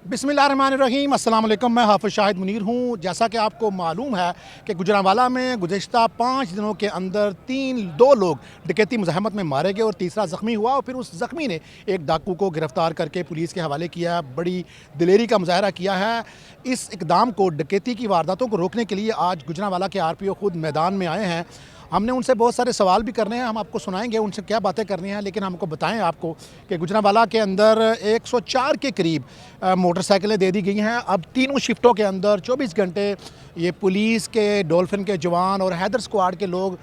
बिस्मिल्लाहिर्रहमानिर्रहीम, अस्सलाम वालेकुम। मैं हाफ़िज़ शाहिद मुनीर हूँ। जैसा कि आपको मालूम है कि गुजरांवाला में गुज़िश्ता 5 दिनों के अंदर 2 लोग डकैती मुज़ाहमत में मारे गए और तीसरा ज़ख्मी हुआ, और फिर उस ज़ख्मी ने एक डाकू को गिरफ़्तार करके पुलिस के हवाले किया। बड़ी दिलेरी का मुज़ाहरा किया है। इस इक़दाम को, डकैती की वारदातों को रोकने के लिए आज गुजरांवाला के RPO ख़ुद मैदान में आए हैं। हमने उनसे बहुत सारे सवाल भी करने हैं, हम आपको सुनाएंगे उनसे क्या बातें करनी हैं, लेकिन हमको बताएं आपको कि गुजरांवाला के अंदर 104 के करीब मोटरसाइकिलें दे दी गई हैं। अब तीनों शिफ्टों के अंदर 24 घंटे ये पुलिस के, डॉल्फिन के जवान और हैदर स्क्वाड के लोग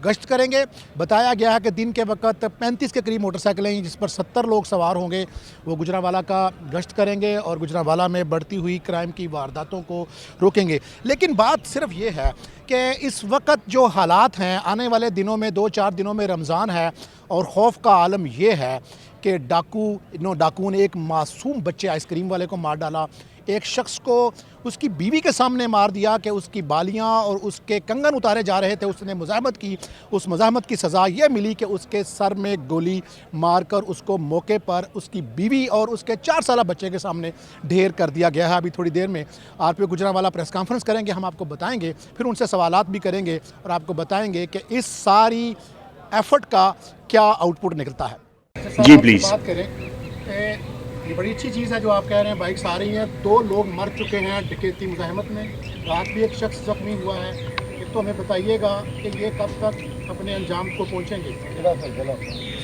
गश्त करेंगे। बताया गया है कि दिन के वक्त 35 के करीब मोटरसाइकिलें हैं जिस पर 70 लोग सवार होंगे, वो गुजरांवाला का गश्त करेंगे और गुजरांवाला में बढ़ती हुई क्राइम की वारदातों को रोकेंगे। लेकिन बात सिर्फ ये है कि इस वक्त जो हालात हैं, आने वाले दिनों में 2-4 दिनों में रमज़ान है और खौफ का आलम ये है कि डाकू ने एक मासूम बच्चे आइसक्रीम वाले को मार डाला, एक शख्स को उसकी बीवी के सामने मार दिया कि उसकी बालियां और उसके कंगन उतारे जा रहे थे, उसने मुज़ाहमत की। उस मुज़ाहमत की सज़ा ये मिली कि उसके सर में गोली मारकर उसको मौके पर उसकी बीवी और उसके 4 साला बच्चे के सामने ढेर कर दिया गया है। अभी थोड़ी देर में RPO गुजरांवाला प्रेस कॉन्फ्रेंस करेंगे, हम आपको बताएंगे, फिर उनसे सवालात भी करेंगे और आपको बताएंगे कि इस सारी एफ़र्ट का क्या आउटपुट निकलता है। जी प्लीज़। बात करें, ये बड़ी अच्छी चीज़ है जो आप कह रहे हैं, बाइक्स आ रही हैं, 2 लोग मर चुके हैं डकैती मुज़ाहमत में, रात भी एक शख्स ज़ख्मी हुआ है। तो हमें बताइएगा कि ये कब तक अपने अंजाम को पहुंचेंगे।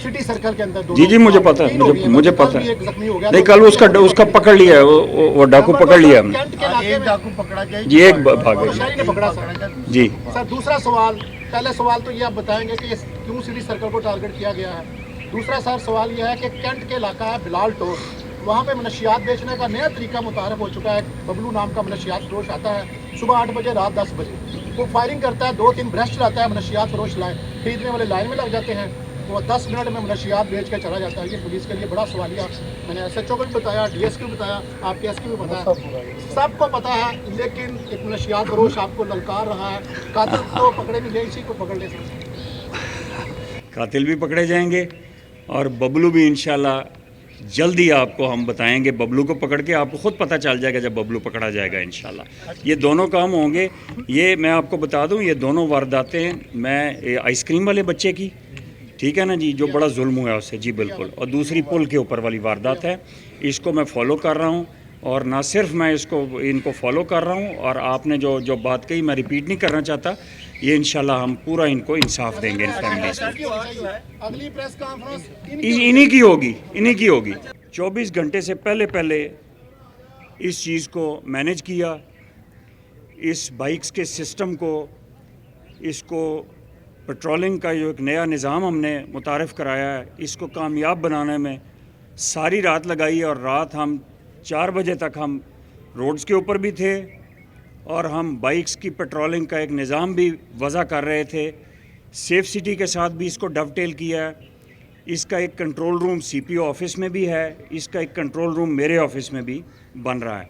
सिटी सर्कल के अंदर जी मुझे पता है, मुझे पता है। नहीं, कल उसका पकड़ लिया है, वो डाकू पकड़ लिया हमने। एक डाकू पकड़ा गया जी, एक भाग ने पकड़ा सर। जी सर, दूसरा सवाल, पहले सवाल तो ये आप बताएंगे कि क्यों सिटी सर्कल को टारगेट किया गया है। दूसरा सर सवाल यह है कि कैंट के इलाका है बिलाल टोर, वहाँ पे मनशियात बेचने का नया तरीका मुतारफ़ हो चुका है। बबलू नाम का मनशियात फरोश आता है सुबह 8 बजे, रात 10 बजे। वो फायरिंग करता है, 2-3 ब्रश चलाता है, मनशियात फरोश खरीदने वाले लाइन में लग जाते हैं। वो 10 मिनट में मनशियात बेच के चला जाता है। ये पुलिस के लिए बड़ा सवालिया। मैंने SHO को भी बताया, DSP को बताया, आपके SP को बताया, सबको पता है, लेकिन एक मनशियात फरोश आपको ललकार रहा है। कातिल को पकड़े नहीं गए, इसी को पकड़ ले सकते। कातिल भी पकड़े जाएंगे और बबलू भी इंशाल्लाह जल्दी आपको हम बताएंगे। बबलू को पकड़ के आपको ख़ुद पता चल जाएगा जब बबलू पकड़ा जाएगा इंशाल्लाह। ये दोनों काम होंगे। ये मैं आपको बता दूं, ये दोनों वारदातें, मैं आइसक्रीम वाले बच्चे की, ठीक है ना जी, जो बड़ा जुल्म हुआ उससे, जी बिल्कुल, और दूसरी पुल के ऊपर वाली वारदात है, इसको मैं फॉलो कर रहा हूँ। और ना सिर्फ मैं इनको फॉलो कर रहा हूँ, और आपने जो बात कही मैं रिपीट नहीं करना चाहता, ये इंशाल्लाह हम पूरा इनको इंसाफ देंगे इन फैमिलीज़ को। अगली प्रेस कॉन्फ्रेंस इन्हीं की होगी। 24 घंटे से पहले इस चीज़ को मैनेज किया, इस बाइक्स के सिस्टम को, इसको पेट्रोलिंग का जो एक नया निज़ाम हमने मुतारफ़ कराया है, इसको कामयाब बनाने में सारी रात लगाई। और रात हम 4 बजे तक हम रोड्स के ऊपर भी थे और हम बाइक्स की पेट्रोलिंग का एक निज़ाम भी वज़ा कर रहे थे। सेफ सिटी के साथ भी इसको डवटेल किया है। इसका एक कंट्रोल रूम CPO ऑफिस में भी है, इसका एक कंट्रोल रूम मेरे ऑफिस में भी बन रहा है।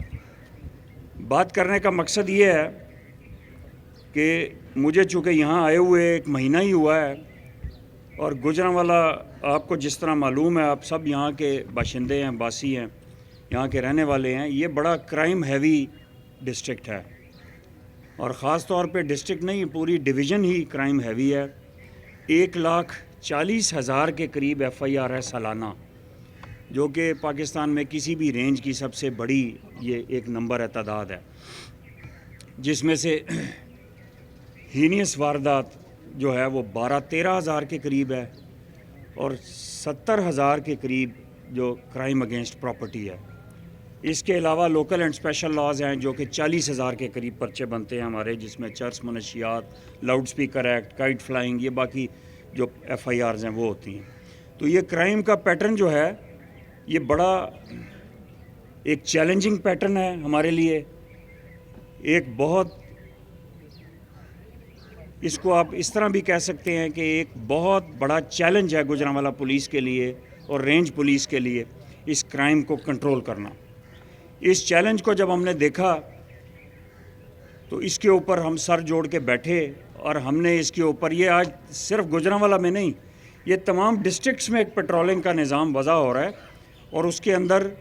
बात करने का मकसद ये है कि मुझे चूँकि यहाँ आए हुए 1 महीना ही हुआ है, और गुजरांवाला आपको जिस तरह मालूम है, आप सब यहाँ के बाशिंदे हैं, बासी हैं, यहाँ के रहने वाले हैं, ये बड़ा क्राइम हैवी डिस्ट्रिक्ट है, और ख़ास तौर पे डिस्ट्रिक्ट नहीं, पूरी डिवीज़न ही क्राइम हैवी है। 1,40,000 के करीब FIR है सालाना, जो कि पाकिस्तान में किसी भी रेंज की सबसे बड़ी ये एक नंबर है, तादाद है, जिसमें से हीनियस वारदात जो है वो 12-13 हज़ार के करीब है, और 70,000 के करीब जो क्राइम अगेंस्ट प्रॉपर्टी है। इसके अलावा लोकल एंड स्पेशल लॉज हैं जो कि 40,000 के करीब पर्चे बनते हैं हमारे, जिसमें चर्च, मनशियात, loud speaker act, kite flying, ये बाकी जो FIRs हैं वो होती हैं। तो ये क्राइम का पैटर्न जो है ये बड़ा एक चैलेंजिंग पैटर्न है हमारे लिए। एक बहुत, इसको आप इस तरह भी कह सकते हैं कि एक बहुत बड़ा चैलेंज है गुजरांवाला पुलिस के लिए और रेंज पुलिस के लिए इस क्राइम को कंट्रोल करना। इस चैलेंज को जब हमने देखा तो इसके ऊपर हम सर जोड़ के बैठे, और हमने इसके ऊपर, ये आज सिर्फ गुजरांवाला में नहीं, ये तमाम डिस्ट्रिक्ट्स में एक पेट्रोलिंग का निज़ाम वज़ा हो रहा है, और उसके अंदर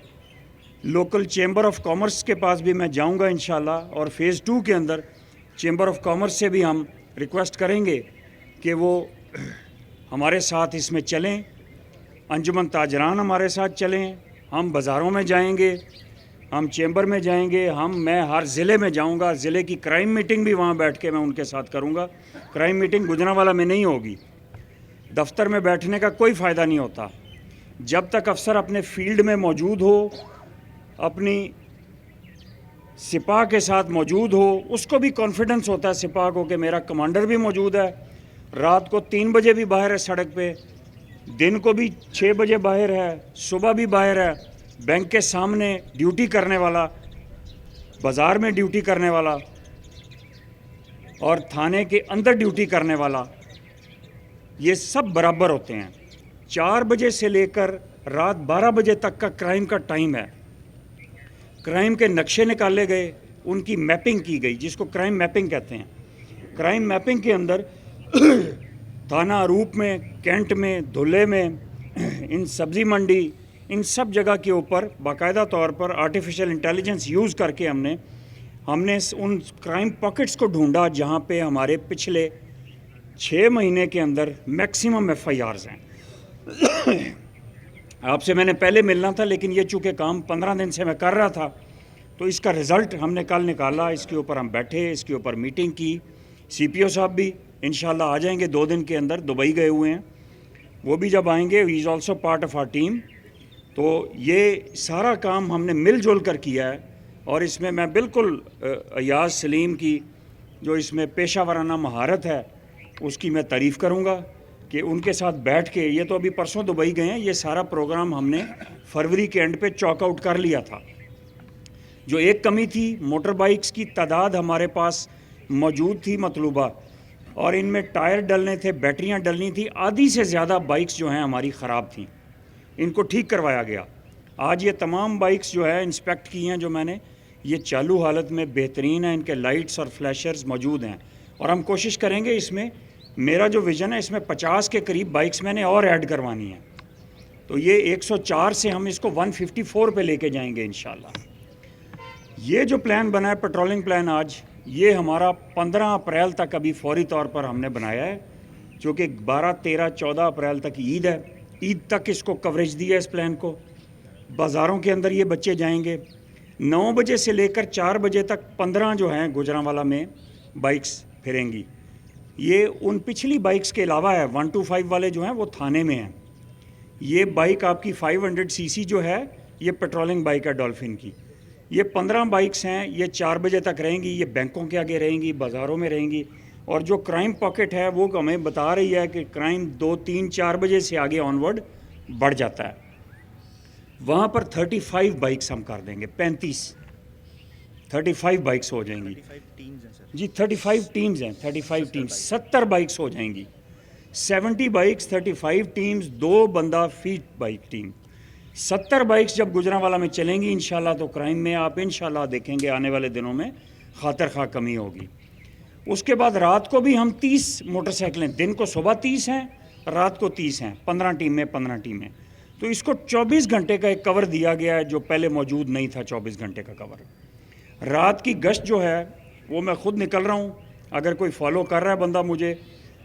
लोकल चेंबर ऑफ कॉमर्स के पास भी मैं जाऊंगा इंशाल्लाह, और फ़ेज़ 2 के अंदर चेंबर ऑफ कॉमर्स से भी हम रिक्वेस्ट करेंगे कि वो हमारे साथ इसमें चलें, अंजुमन ताजरान हमारे साथ चलें, हम बाज़ारों में जाएंगे, हम चेंबर में जाएंगे, मैं हर ज़िले में जाऊंगा, ज़िले की क्राइम मीटिंग भी वहाँ बैठ के मैं उनके साथ करूँगा। क्राइम मीटिंग गुजरांवाला में नहीं होगी, दफ्तर में बैठने का कोई फ़ायदा नहीं होता। जब तक अफसर अपने फील्ड में मौजूद हो, अपनी सिपाह के साथ मौजूद हो, उसको भी कॉन्फिडेंस होता है सिपाह को कि मेरा कमांडर भी मौजूद है, रात को 3 बजे भी बाहर है सड़क पे, दिन को भी 6 बजे बाहर है, सुबह भी बाहर है, बैंक के सामने ड्यूटी करने वाला, बाज़ार में ड्यूटी करने वाला और थाने के अंदर ड्यूटी करने वाला, ये सब बराबर होते हैं। 4 बजे से लेकर रात 12 बजे तक का क्राइम का टाइम है। क्राइम के नक्शे निकाले गए, उनकी मैपिंग की गई, जिसको क्राइम मैपिंग कहते हैं। क्राइम मैपिंग के अंदर थाना अरूप में, कैंट में, धुले में, इन सब्ज़ी मंडी, इन सब जगह के ऊपर बाकायदा तौर पर आर्टिफिशियल इंटेलिजेंस यूज़ करके हमने उन क्राइम पॉकेट्स को ढूंढा जहाँ पे हमारे पिछले 6 महीने के अंदर मैक्सिमम FIRs हैं। आपसे मैंने पहले मिलना था, लेकिन ये चूँकि काम 15 दिन से मैं कर रहा था, तो इसका रिज़ल्ट हमने कल निकाला। इसके ऊपर हम बैठे, इसके ऊपर मीटिंग की। CPO साहब भी इंशाल्लाह आ जाएंगे 2 दिन के अंदर, दुबई गए हुए हैं, वो भी जब आएंगे, he is also part of our team. तो ये सारा काम हमने मिलजुल कर किया है, और इसमें मैं बिल्कुल अयाज सलीम की जो इसमें पेशा वराना महारत है उसकी मैं तारीफ़ करूँगा कि उनके साथ बैठ के, ये तो अभी परसों दुबई गए हैं, ये सारा प्रोग्राम हमने फरवरी के एंड पे चॉक आउट कर लिया था। जो एक कमी थी, मोटर बाइक्स की तादाद हमारे पास मौजूद थी मतलूबा, और इनमें टायर डलने थे, बैटरियां डलनी थी, आधी से ज़्यादा बाइक्स जो हैं हमारी ख़राब थी, इनको ठीक करवाया गया। आज ये तमाम बाइक्स जो है इंस्पेक्ट की हैं जो मैंने, ये चालू हालत में बेहतरीन है, इनके लाइट्स और फ्लैशर्स मौजूद हैं, और हम कोशिश करेंगे इसमें, मेरा जो विज़न है इसमें 50 के करीब बाइक्स मैंने और ऐड करवानी है। तो ये 104 से हम इसको 154 पे लेके जाएंगे इंशाल्लाह। ये जो प्लान बना है, पेट्रोलिंग प्लान, आज ये हमारा 15 अप्रैल तक अभी फौरी तौर पर हमने बनाया है, क्योंकि 12, 13, 14 अप्रैल तक ईद है। ईद तक इसको कवरेज दी है इस प्लान को। बाज़ारों के अंदर ये बच्चे जाएंगे, 9 बजे से लेकर 4 बजे तक 15 जो हैं गुजरांवाला में बाइक्स फिरेंगी। ये उन पिछली बाइक्स के अलावा है, 125 वाले जो हैं वो थाने में हैं। ये बाइक आपकी 500 cc जो है, ये पेट्रोलिंग बाइक है डॉल्फिन की। ये 15 बाइक्स हैं, ये 4 बजे तक रहेंगी, ये बैंकों के आगे रहेंगी, बाज़ारों में रहेंगी। और जो क्राइम पॉकेट है वो हमें बता रही है कि क्राइम 2, 3, 4 बजे से आगे ऑनवर्ड बढ़ जाता है। वहाँ पर 35 बाइक्स हम कर देंगे, 35 बाइक्स हो जाएंगी जी, 35 टीम्स हैं, 35 टीम्स, 70 बाइक्स हो जाएंगी, 70 बाइक्स, 35 टीम्स, 2 बंदा फीट बाइक टीम। 70 बाइक्स जब गुजरांवाला में चलेंगी इंशाल्लाह, तो क्राइम में आप इंशाल्लाह देखेंगे आने वाले दिनों में खातर खा कमी होगी। उसके बाद रात को भी हम 30 मोटरसाइकिलें, दिन को सुबह 30 हैं, रात को 30 हैं, 15 टीमें। तो इसको 24 घंटे का एक कवर दिया गया है, जो पहले मौजूद नहीं था 24 घंटे का कवर। रात की गश्त जो है वो मैं ख़ुद निकल रहा हूँ, अगर कोई फॉलो कर रहा है बंदा मुझे,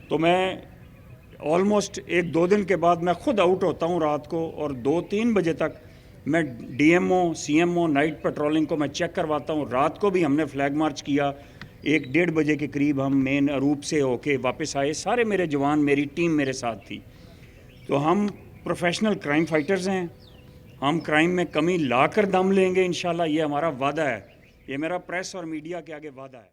तो मैं ऑलमोस्ट 1-2 दिन के बाद मैं ख़ुद आउट होता हूँ रात को, और 2-3 बजे तक मैं DMO, CMO नाइट पेट्रोलिंग को मैं चेक करवाता हूँ। रात को भी हमने फ्लैग मार्च किया, 1-1:30 बजे के करीब हम मेन अरूप से होके वापस आए। सारे मेरे जवान, मेरी टीम मेरे साथ थी। तो हम प्रोफेशनल क्राइम फाइटर्स हैं, हम क्राइम में कमी ला कर दम लेंगे इंशाल्लाह, ये हमारा वादा है, ये मेरा प्रेस और मीडिया के आगे वादा है।